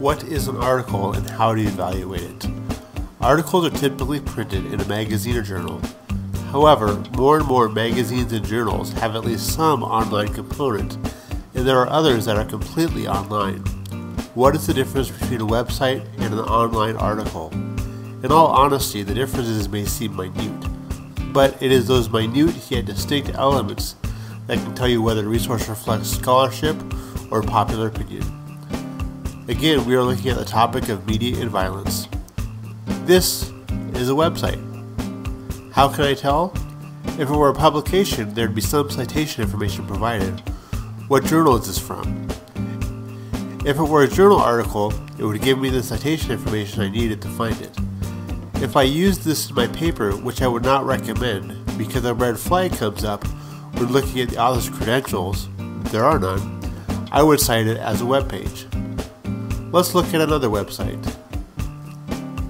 What is an article and how do you evaluate it? Articles are typically printed in a magazine or journal. However, more and more magazines and journals have at least some online component, and there are others that are completely online. What is the difference between a website and an online article? In all honesty, the differences may seem minute, but it is those minute yet distinct elements that can tell you whether a resource reflects scholarship or popular opinion. Again, we are looking at the topic of media and violence. This is a website. How can I tell? If it were a publication, there would be some citation information provided. What journal is this from? If it were a journal article, it would give me the citation information I needed to find it. If I used this in my paper, which I would not recommend because a red flag comes up when looking at the author's credentials, there are none, I would cite it as a web page. Let's look at another website.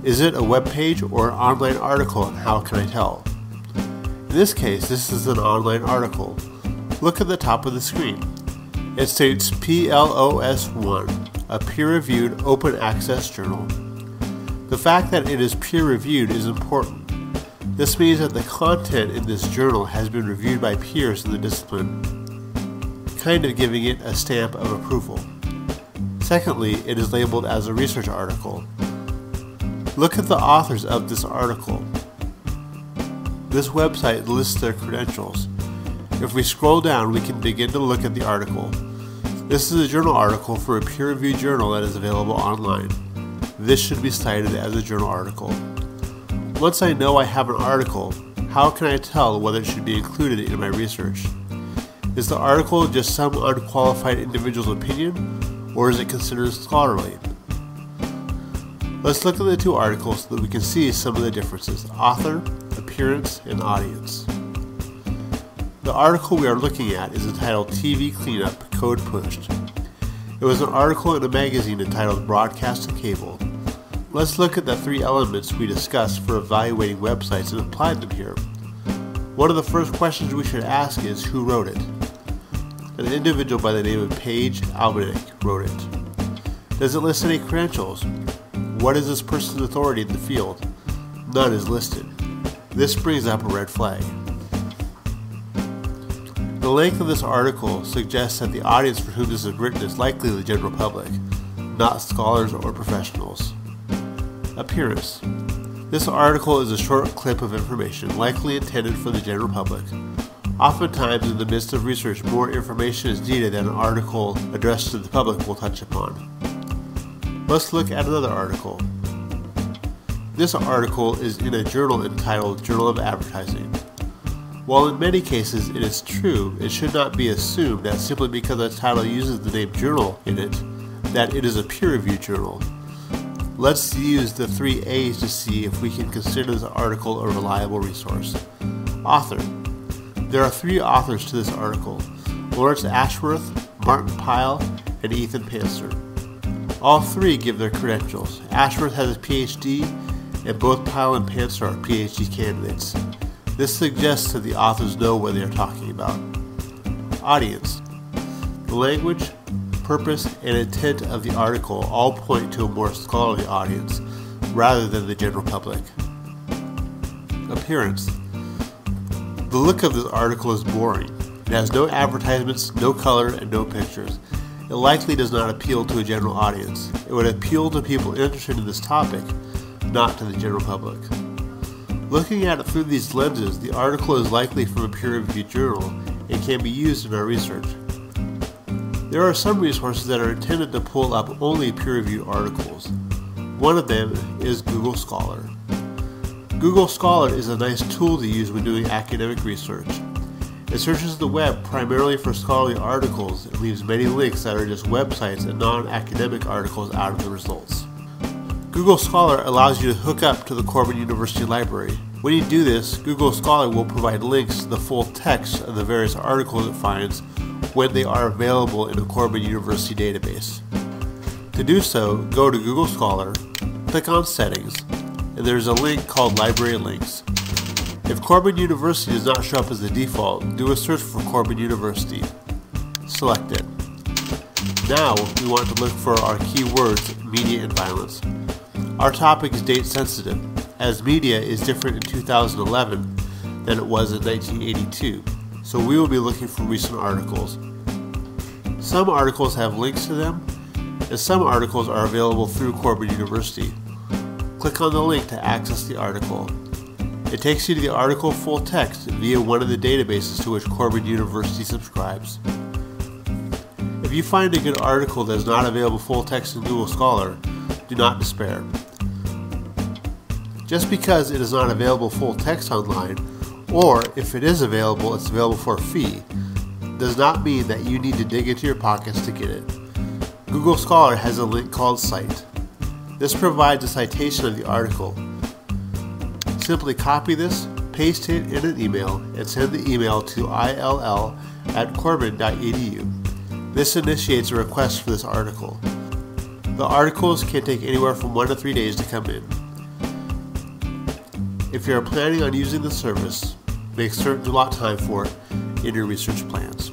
Is it a web page or an online article, and how can I tell? In this case, this is an online article. Look at the top of the screen. It states PLOS1, a peer-reviewed open access journal. The fact that it is peer-reviewed is important. This means that the content in this journal has been reviewed by peers in the discipline, kind of giving it a stamp of approval. Secondly, it is labeled as a research article. Look at the authors of this article. This website lists their credentials. If we scroll down, we can begin to look at the article. This is a journal article for a peer-reviewed journal that is available online. This should be cited as a journal article. Once I know I have an article, how can I tell whether it should be included in my research? Is the article just some unqualified individual's opinion, or is it considered scholarly? Let's look at the two articles so that we can see some of the differences: author, appearance, and audience. The article we are looking at is entitled TV Cleanup Code Pushed. It was an article in a magazine entitled Broadcast and Cable. Let's look at the three elements we discussed for evaluating websites and apply them here. One of the first questions we should ask is who wrote it. An individual by the name of Paige Albenek wrote it. Does it list any credentials? What is this person's authority in the field? None is listed. This brings up a red flag. The length of this article suggests that the audience for whom this is written is likely the general public, not scholars or professionals. Appearance. This article is a short clip of information likely intended for the general public. Oftentimes, in the midst of research, more information is needed than an article addressed to the public will touch upon. Let's look at another article. This article is in a journal entitled Journal of Advertising. While in many cases it is true, it should not be assumed that simply because the title uses the name journal in it, that it is a peer-reviewed journal. Let's use the 3 A's to see if we can consider this article a reliable resource. Author. There are 3 authors to this article: Lawrence Ashworth, Martin Pyle, and Ethan Panzer. All 3 give their credentials. Ashworth has a PhD, and both Pyle and Panzer are PhD candidates. This suggests that the authors know what they are talking about. Audience. The language, purpose, and intent of the article all point to a more scholarly audience, rather than the general public. Appearance. The look of this article is boring. It has no advertisements, no color, and no pictures. It likely does not appeal to a general audience. It would appeal to people interested in this topic, not to the general public. Looking at it through these lenses, the article is likely from a peer-reviewed journal and can be used in our research. There are some resources that are intended to pull up only peer-reviewed articles. One of them is Google Scholar. Google Scholar is a nice tool to use when doing academic research. It searches the web primarily for scholarly articles and leaves many links that are just websites and non-academic articles out of the results. Google Scholar allows you to hook up to the Corban University Library. When you do this, Google Scholar will provide links to the full text of the various articles it finds when they are available in the Corban University database. To do so, go to Google Scholar, click on Settings, and there is a link called Library Links. If Corban University does not show up as the default, do a search for Corban University. Select it. Now we want to look for our keywords, media and violence. Our topic is date sensitive, as media is different in 2011 than it was in 1982, so we will be looking for recent articles. Some articles have links to them, and some articles are available through Corban University. Click on the link to access the article. It takes you to the article full text via one of the databases to which Corban University subscribes. If you find a good article that is not available full text in Google Scholar, do not despair. Just because it is not available full text online, or if it is available, it's available for a fee, does not mean that you need to dig into your pockets to get it. Google Scholar has a link called Cite. This provides a citation of the article. Simply copy this, paste it in an email, and send the email to ill@corban.edu. This initiates a request for this article. The articles can take anywhere from 1 to 3 days to come in. If you are planning on using the service, make certain to allot time for it in your research plans.